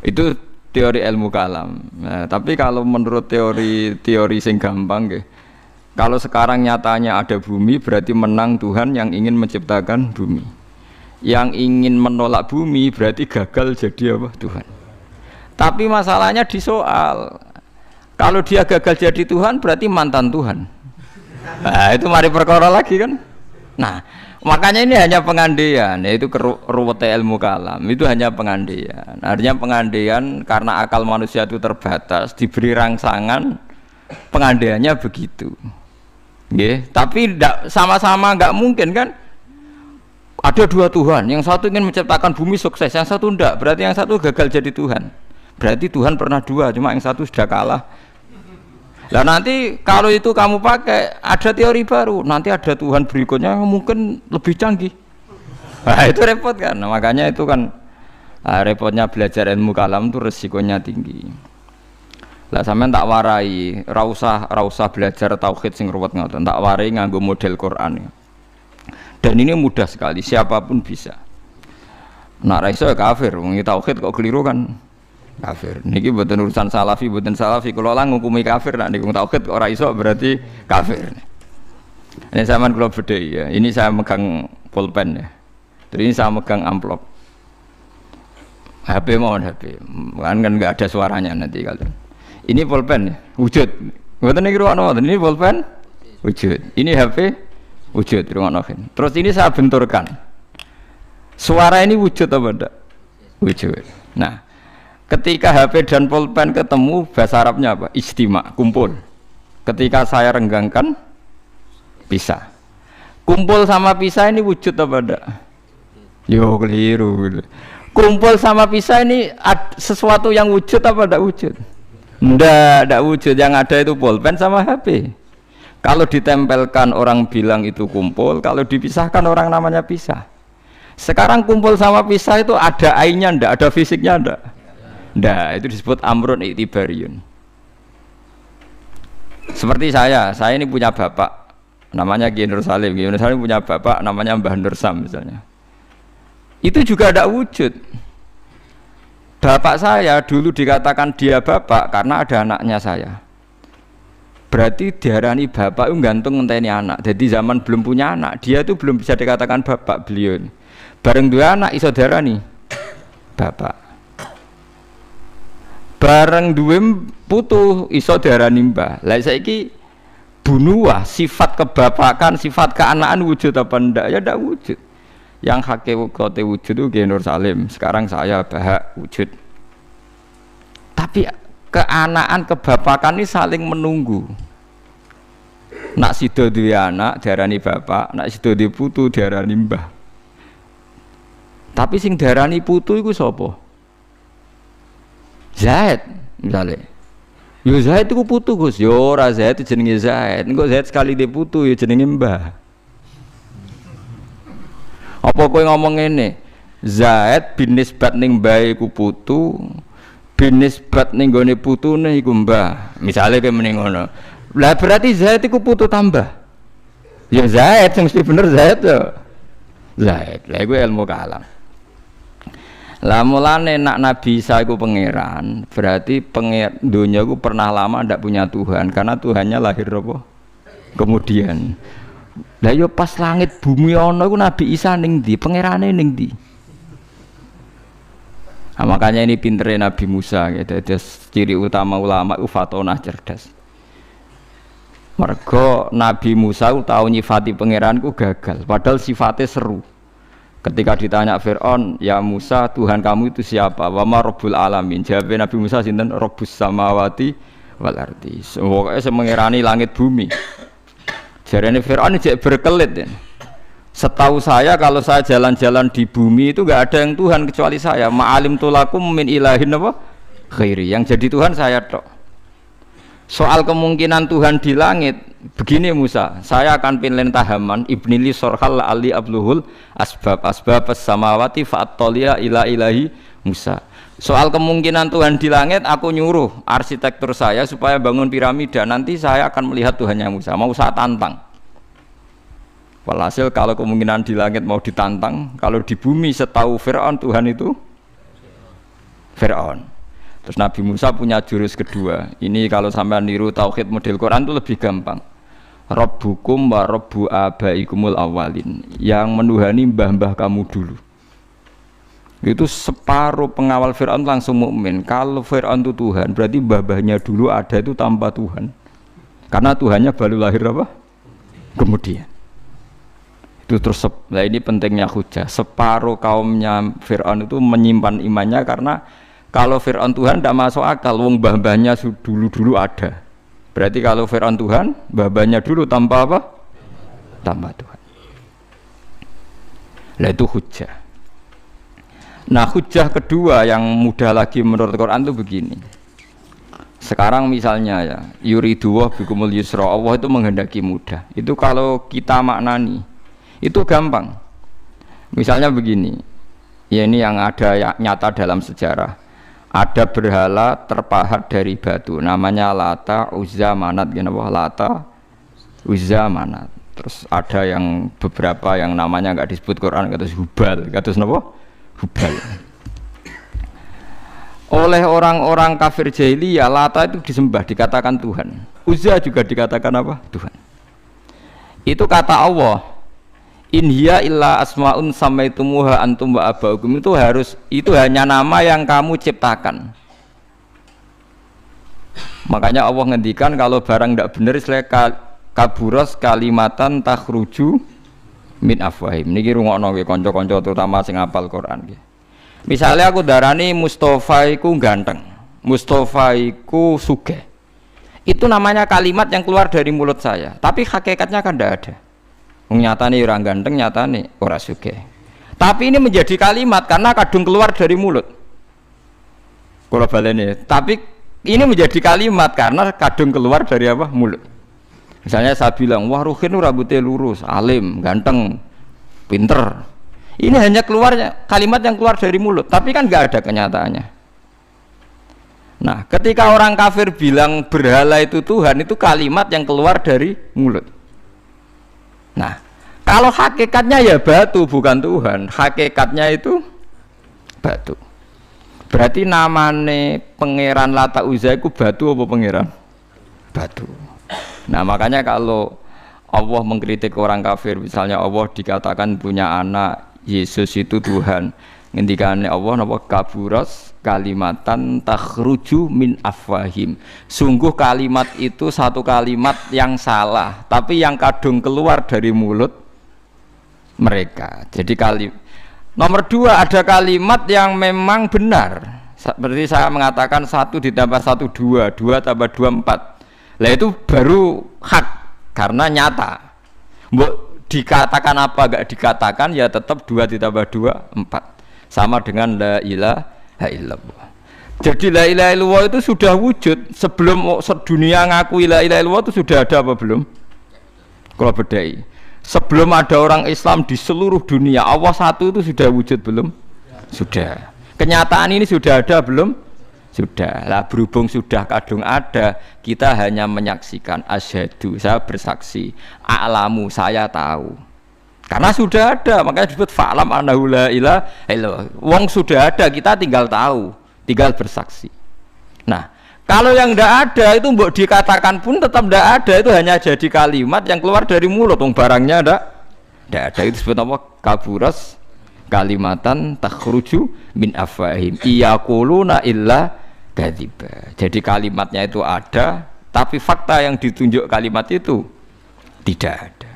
Itu teori ilmu kalam. Nah, tapi kalau menurut teori sing gampang nggih, kalau sekarang nyatanya ada bumi berarti menang Tuhan yang ingin menciptakan bumi. Yang ingin menolak bumi berarti gagal jadi apa? Tuhan. Tapi masalahnya di soal, kalau dia gagal jadi Tuhan berarti mantan Tuhan. Nah, itu mari perkara lagi kan. Nah, makanya ini hanya pengandaian, yaitu ruwete ilmu kalam. Itu hanya pengandaian. Artinya pengandaian karena akal manusia itu terbatas, diberi rangsangan, pengandaiannya begitu. Nggih, tapi sama-sama nggak mungkin kan. Ada dua Tuhan, yang satu ingin menciptakan bumi sukses, yang satu enggak, berarti yang satu gagal jadi Tuhan. Berarti Tuhan pernah dua, cuma yang satu sudah kalah. Lah nanti kalau itu kamu pakai, ada teori baru, nanti ada Tuhan berikutnya yang mungkin lebih canggih. Nah, itu repot kan. Nah, makanya itu kan repotnya belajar ilmu kalam itu resikonya tinggi. Lah sampean tak warai, ra usah belajar tauhid sing ruwet ngoten, tak warai nganggo model Quran. Dan ini mudah sekali, siapapun bisa. Nak ra iso ya kafir, wong tauhid kok keliru kan kafir. Niki mboten urusan salafi, mboten salafi. Kalau lah ngukumi kafir, nak niku tauhid kok ora iso berarti kafir. Ini sampean kula bedheki ya. Ini saya megang pulpen ya. Terus ini saya megang amplop. HP mohon HP. Kan enggak ada suaranya nanti kalian. Ini pulpen ya, wujud. Mboten niki ruwakno, ini pulpen wujud. Ini HP wujud ruwakno. Terus ini saya benturkan. Suara ini wujud apa enggak? Wujud. Nah, ketika HP dan pulpen ketemu, bahasa Arabnya apa? Ijtima, kumpul. Ketika saya renggangkan, pisah. Kumpul sama pisah ini wujud apa enggak? Yo keliru. Kumpul sama pisah ini sesuatu yang wujud apa enggak wujud? Enggak wujud. Yang ada itu pulpen sama HP. Kalau ditempelkan orang bilang itu kumpul, kalau dipisahkan orang namanya pisah. Sekarang kumpul sama pisah itu ada ainnya enggak, ada fisiknya enggak? Enggak, itu disebut amrun i'tibariyun. Seperti saya ini punya bapak namanya Kiai Nur Salim. Kiai Nur Salim punya bapak namanya Mbah Nur Sam misalnya. Itu juga ada wujud. Bapak saya dulu dikatakan dia bapak karena ada anaknya saya. Berarti diarani bapak itu gantung ngenteni anak. Jadi zaman belum punya anak, dia itu belum bisa dikatakan bapak beliau. Bareng dua anak iso diarani bapak. Bareng dua putu iso diarani mbah. Lah saiki bunuah sifat kebapakan, sifat keanaan wujud apa ndak? Ya ndak wujud. Yang hakikate wujud itu Kiai Nur Salim. Sekarang saya bahak wujud. Tapi keanaan kebapakan ini saling menunggu. Nak sido duwe anak diarani bapak, nak sido duwe putu diarani mbah. Tapi sing diarani putu iku sapa? Zaid misalnya. Yo Zaid iku putu Gus. Yo ora Zaid jenenge Zaid. Engko Zaid sekali di putu ya jenenge mbah. Apa kowe ngomong ngene? Zaid bin nisbat ning mbahe iku putu, bin nisbat ning gone putune iku mbah. Misale kowe muni ngono. Lah berarti Zaid iku putu tambah. Ya Zaid sing mesti bener Zaid ya. Zaid. Lah iku ilmu kalam. Lah mulane nak Nabi Isa iku pangeran, berarti dunya iku pernah lama ndak punya Tuhan karena Tuhannya lahir apa? Kemudian. Lah yo pas langit bumi ana iku Nabi Isa ning ndi? Pangerane ning ndi? Nah, makanya ini pintere Nabi Musa gitu. Ciri utama ulama itu fatonah cerdas. Mergo Nabi Musa tahu nyifati pangeranku gagal, padahal sifatnya seru. Ketika ditanya Fir'aun, ya Musa, Tuhan kamu itu siapa? Wa ma Rabbul Alamin. Jawabnya Nabi Musa sinten Rabbus samawati wal ardi. Pokoknya semengirani langit bumi. Jarene Fir'aun jek berkelit ya. Setahu saya kalau saya jalan-jalan di bumi itu enggak ada yang Tuhan kecuali saya. Ma'alim tulakum min ilahin apa? Khairi. Yang jadi Tuhan saya tok. Soal kemungkinan Tuhan di langit, begini Musa, saya akan pinlen tahaman ibnili sorhal ali abluhul asbab as-samawati fa'attolia ila ilahi Musa. Soal kemungkinan Tuhan di langit, aku nyuruh arsitektur saya supaya bangun piramida. Nanti saya akan melihat Tuhannya Musa. Mau saya tantang. Walhasil kalau kemungkinan di langit mau ditantang, kalau di bumi setahu Fir'aun Tuhan itu Fir'aun. Terus Nabi Musa punya jurus kedua. Ini kalau sampai niru tauhid model Quran itu lebih gampang. Rabbukum wa rabbu abaikumul awalin. Yang menuhani mbah-mbah kamu dulu. Itu separuh pengawal Fir'aun langsung mukmin. Kalau Fir'aun itu Tuhan, berarti mbah-mbahnya dulu ada itu tanpa Tuhan. Karena Tuhannya baru lahir apa? Kemudian. Itu terus, nah ini pentingnya hujah. Separuh kaumnya Fir'aun itu menyimpan imannya karena kalau Fir'aun Tuhan tidak masuk akal, wong mbah-mbahnya dulu-dulu ada. Berarti kalau Fir'aun Tuhan, mbah-mbahnya dulu tanpa apa? Tanpa Tuhan. Nah itu hujah. Nah hujah kedua yang mudah lagi menurut Quran itu begini. Sekarang misalnya ya, yuriduwah bikumul yusra, Allah itu menghendaki mudah. Itu kalau kita maknani, itu gampang. Misalnya begini, ya ini yang ada ya, nyata dalam sejarah. Ada berhala terpahat dari batu, namanya Lata, Uzza, Manat, Lata, Uzza, Manat. Terus ada yang beberapa yang namanya nggak disebut Quran, kata Hubal, kata apa? Hubal. Oleh orang-orang kafir jahiliyah, Lata itu disembah, dikatakan Tuhan. Uzza juga dikatakan apa? Tuhan. Itu kata Allah. In hiya illa asmaun samaitumuha antum wa abaukum, itu hanya nama yang kamu ciptakan. Makanya Allah ngendikan kalau barang tidak benar istilah kaburos kalimatan takhruju min afwahim. Niki rungokno nggih kanca-kanca terutama sing hafal Quran nggih. Misalnya aku darani Mustofa iku ganteng, Mustofa iku sugih. Itu namanya kalimat yang keluar dari mulut saya, tapi hakikatnya kan tidak ada. Nyatane orang ganteng, nyatane ora sugih. Tapi ini menjadi kalimat karena kadung keluar dari mulut. Kula baleni, tapi ini menjadi kalimat karena kadung keluar dari apa? Mulut. Misalnya saya bilang, wah Ruhin rambutnya lurus, alim, ganteng, pinter. Ini hanya keluarnya kalimat yang keluar dari mulut, tapi kan nggak ada kenyataannya. Nah, ketika orang kafir bilang berhala itu Tuhan, itu kalimat yang keluar dari mulut. Nah, kalau hakikatnya ya batu bukan Tuhan, hakikatnya itu batu. Berarti namane pangeran Lata Uzza itu batu apa pangeran? Batu. Nah, makanya kalau Allah mengkritik orang kafir, misalnya Allah dikatakan punya anak, Yesus itu Tuhan. Ngendikane Allah napa kaburas kalimatan takhruju min afwahim. Sungguh kalimat itu satu kalimat yang salah, tapi yang kadung keluar dari mulut mereka. Jadi nomor dua, ada kalimat yang memang benar. Seperti saya mengatakan 1 ditambah 1 2, 2 tambah 2 4. Lah itu baru hak karena nyata. Mbok dikatakan apa enggak dikatakan ya tetap 2 ditambah 2 4. Sama dengan la ilaha illallah. Jadi la ilaha illallah itu sudah wujud sebelum dunia ngakui la ilaha illallah itu sudah ada apa belum? Kalau bedai. Sebelum ada orang Islam di seluruh dunia, Allah satu itu sudah wujud belum? Sudah. Kenyataan ini sudah ada belum? Sudah. Lah berhubung sudah kadung ada, kita hanya menyaksikan asyhadu, saya bersaksi, a'lamu, saya tahu. Karena sudah ada, makanya disebut fa'lam annahu la ilaha illallah. Wong sudah ada, kita tinggal tahu, tinggal bersaksi. Nah, kalau yang tidak ada itu mbok dikatakan pun tetap tidak ada, itu hanya jadi kalimat yang keluar dari mulut. Wong barangnya tidak ada. Itu disebut apa? Kaburas kalimatan takhruju min afwahim iyaquluna illa kadziba. Jadi kalimatnya itu ada, tapi fakta yang ditunjuk kalimat itu tidak ada.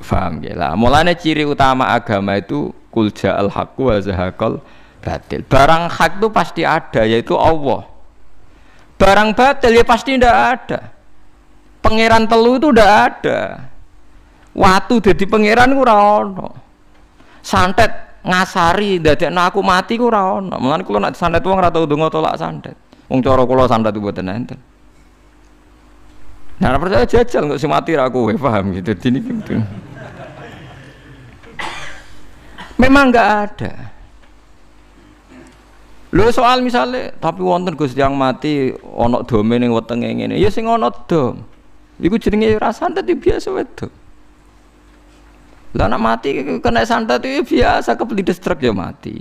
Faham ya lah. Mulanya ciri utama agama itu kul ja'al haqqu wa zahaqal batil. Barang hak itu pasti ada, yaitu Allah. Barang batil ya pasti tidak ada. Pangeran telu itu tidak ada. Watu jadi pangeran ku ora ono. Santet ngasari dadekno aku mati ku ora ono. Mulane kula nek santet wong ora tau ndonga tolak santet. Wong cara kula santet mboten enten. Nah, percaya jajal kok sing mati ra kowe, paham gitu. Dini gitu. Memang enggak ada. Lho soal misalnya, tapi wonten Gusti yang mati ana dome ning wetenge ngene. Ya sing ana dom. Iku jenenge ora santet biasa wedok. Lah nek mati kena santet itu biasa kepelides truk ya mati.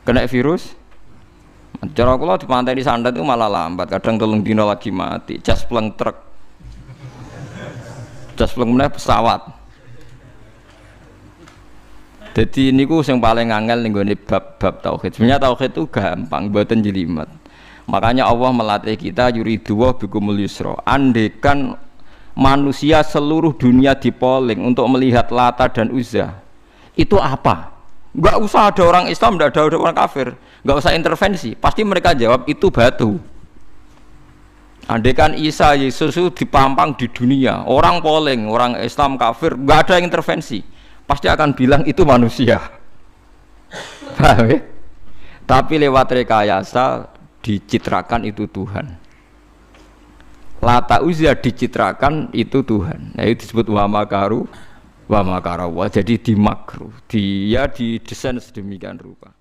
Kena virus. Cara kula di pantai di Sandat itu malah lambat, kadang 3 dina lagi mati, jas pleng truk. Jas pleng meneh pesawat. Jadi niku sing paling angel ning gone bab-bab tauhid. Sebenarnya tauhid itu gampang, mboten jelimet. Makanya Allah melatih kita yuridu wa bikumul yusra. Andekan manusia seluruh dunia dipoling untuk melihat Lata dan Uzza. Itu apa? Enggak usah ada orang Islam, enggak ada orang kafir, enggak usah intervensi. Pasti mereka jawab itu batu. Andaikan Isa Yesus itu dipampang di dunia, orang polling, orang Islam kafir, enggak ada yang intervensi. Pasti akan bilang itu manusia. Paham ya? Tapi lewat rekayasa dicitrakan itu Tuhan. Lata Uzza dicitrakan itu Tuhan. Nah, itu disebut wa makaru wa makarawa. Jadi dimakruh, dia didesain sedemikian rupa.